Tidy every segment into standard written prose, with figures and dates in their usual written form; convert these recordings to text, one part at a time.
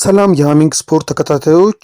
ሰላም የሃሚንግ ስፖርት ተከታታዮች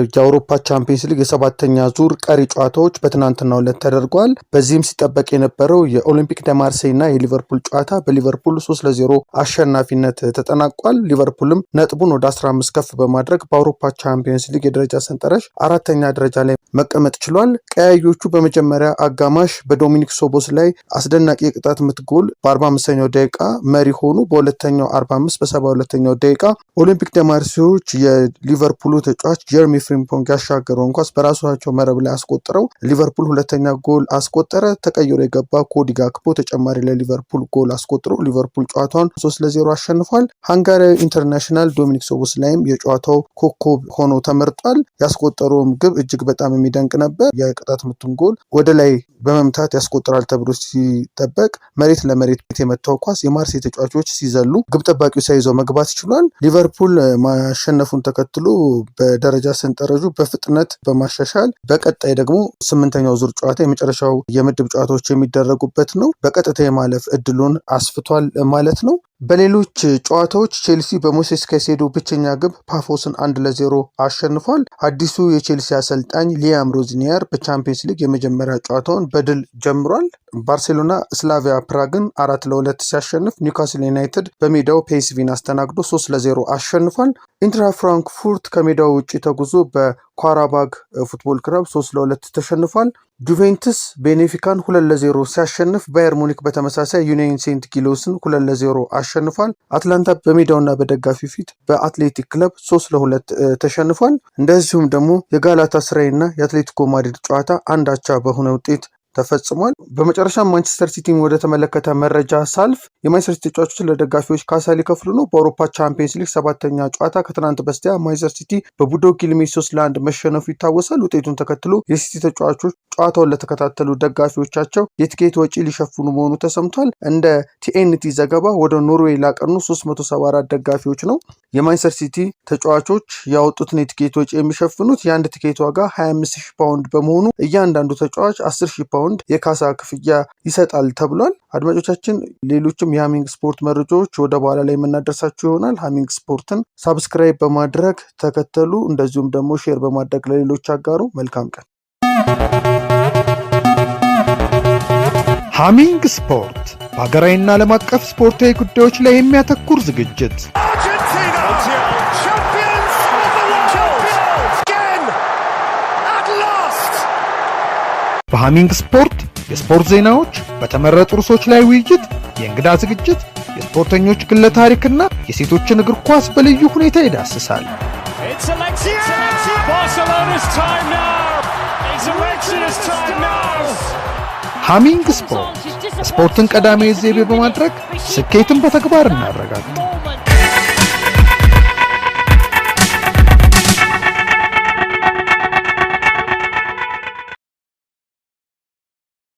የአውሮፓ ቻምፒየንስ ሊግ የሰባተኛ ዙር ቀሪ ጨዋታዎች በትናንትናው ዕለት ተደርጓል። በዚህም ሲጠበቅ የነበረው የኦሊምፒክ ደ ማርሴይ እና የሊቨርፑል ጨዋታ በሊቨርፑል 3-0 አሸናፊነት ተጠናቋል። ሊቨርፑልም ነጥቡን ወደ 15 ከፍ በማድረግ በአውሮፓ ቻምፒየንስ ሊግ የደረጃ ሰንጠረዥ አራተኛ ደረጃ ላይ መቀመጥ ችሏል። ቀያዮቹ በመጀመሪያ አጋማሽ በዶሚኒክ ሶቦስ ላይ አስደናቂ የቅጣት ምት ጎል በ45ኛው ደቂቃ መሪ ሆኑ። በሁለተኛው 45 በ72ኛው ደቂቃ ኦሊምፒክ ደ ማርሴይ የሊቨርፑሉ ተጫዋች ጀርሚ ፍሪምፖንግ ያሻገረውን ኳስ በራሳቸው መረብ ላይ አስቆጥረው ሊቨርፑል ሁለተኛ ጎል አስቆጠረ። ተቀይሮ የገባ ኮዲ ጋክፖ ተጨማሪ ለሊቨርፑል ጎል አስቆጥሮ ሊቨርፑል ጨዋታውን 3-0 አሸንፏል። ሃንጋሪያዊ ኢንተርናሽናል ዶሚኒክ ሶቦስ ላይም የጨዋታው ኮከብ ሆኖ ተመርጧል። ያስቆጠረውም ግብ እጅግ በጣም የሚደንቅ ነበር። የቅጣት ምቱን ጎል ወደ ላይ በመምታት ያስቆጥራል ተብሎ ሲጠበቅ መሬት ለመሬት የመታው ኳስ የማርሴይ ተጫዋቾች ሲዘሉ ግብ ጠባቂው ሳይዘው መግባት ይችላል። ሊቨርፑል ማሸነፉን ተከትሎ በደረጃ ሰንጠረዡ በፍጥነት በማሻሻል በቀጣይ ደግሞ 8ኛው ዙር ጨዋታ የመጨረሻው የምድብ ጨዋታዎች የሚደረጉበት ነው። በቀጥታ የማለፍ እድሉን አስፍቷል ማለት ነው። በሌሎች ጨዋታዎች ቼልሲ በሞሴስ ካይሴዶ ብቸኛ ግብ ፓፎስን 1-0 አሸንፏል። አዲሱ የቼልሲ አሰልጣኝ ሊያም ሮዝኒየር በቻምፒየንስ ሊግ የመጀመሪያ ጨዋታውን በድል ጀምሯል። ባርሴሎና ስላቪያ ፕራግን 4-2 ሲያሸንፍ፣ ኒውካስል ዩናይትድ በሜዳው ፒኤስቪን አስተናግዶ 3-0 አሸንፏል። ኢንትራ ፍራንክፉርት ከሜዳው ውጭ ተጉዞ በኳራባግ ፉትቦል ክለብ 3-2 ተሸንፏል። ጁቬንትስ ቤኔፊካን 2-0 ሲያሸንፍ፣ ባየር ሙኒክ በተመሳሳይ ዩናይን ሴንት ጊሎስን 2-0 አሸንፏል። አትላንታ በሜዳውና በደጋፊው ፊት በአትሌቲክ ክለብ 3-2 ተሸንፏል። እንደዚሁም ደግሞ የጋላታ ስራይና የአትሌቲኮ ማድሪድ ጨዋታ አንድ አቻ በሆነ ውጤት ተፈጽሟል። በመጨረሻ ማንቸስተር ሲቲን ወደ ተመለከተ መረጃ ሳልፍ የማንቸስተር ሲቲ ተጫዋቾች ለደጋፊዎች ካሳ ሊከፍሉ ነው። በአውሮፓ ቻምፒየንስ ሊግ ሰባተኛ ጨዋታ ከትናንት በስቲያ ማንቸስተር ሲቲ በቦዶ ግሊምት 3-1 መሸነፉ ይታወሳል። ውጤቱን ተከትሎ የሲቲ ተጫዋቾች ጨዋታውን ለተከታተሉ ደጋፊዎቻቸው የቲኬት ወጪ ሊሸፍኑ መሆኑ ተሰምቷል። እንደ ቲኤንቲ ዘገባ ወደ ኖርዌይ ላቀኑ 374 ደጋፊዎች ነው የማንቸስተር ሲቲ ተጫዋቾች ያወጡትን የቲኬት ወጪ የሚሸፍኑት። የአንድ ቲኬት ዋጋ 25,000 ፓውንድ በመሆኑ እያንዳንዱ ተጫዋች 10,000 ፓውንድ የካሳ ክፍያ ይሰጣል ተብሏል። አድማጮቻችን ሌሎችም የሃሚንግ ስፖርት መረጃዎች ወደ በኋላ ላይ የምናደርሳችሁ ይሆናል። ሃሚንግ ስፖርትን ሳብስክራይብ በማድረግ ተከተሉ። እንደዚሁም ደግሞ ሼር በማድረግ ለሌሎች አጋሩ። መልካም ቀን። ሃሚንግ ስፖርት በሀገራዊና ዓለም አቀፍ ስፖርታዊ ጉዳዮች ላይ የሚያተኩር ዝግጅት በሃሚንግ ስፖርት የስፖርት ዜናዎች፣ በተመረጡ ርዕሶች ላይ ውይይት፣ የእንግዳ ዝግጅት፣ የስፖርተኞች ግለ ታሪክና የሴቶችን እግር ኳስ በልዩ ሁኔታ ይዳስሳል። ሃሚንግ ስፖርት ስፖርትን ቀዳሚ ዘይቤ በማድረግ ስኬትን በተግባር እናረጋግጥ።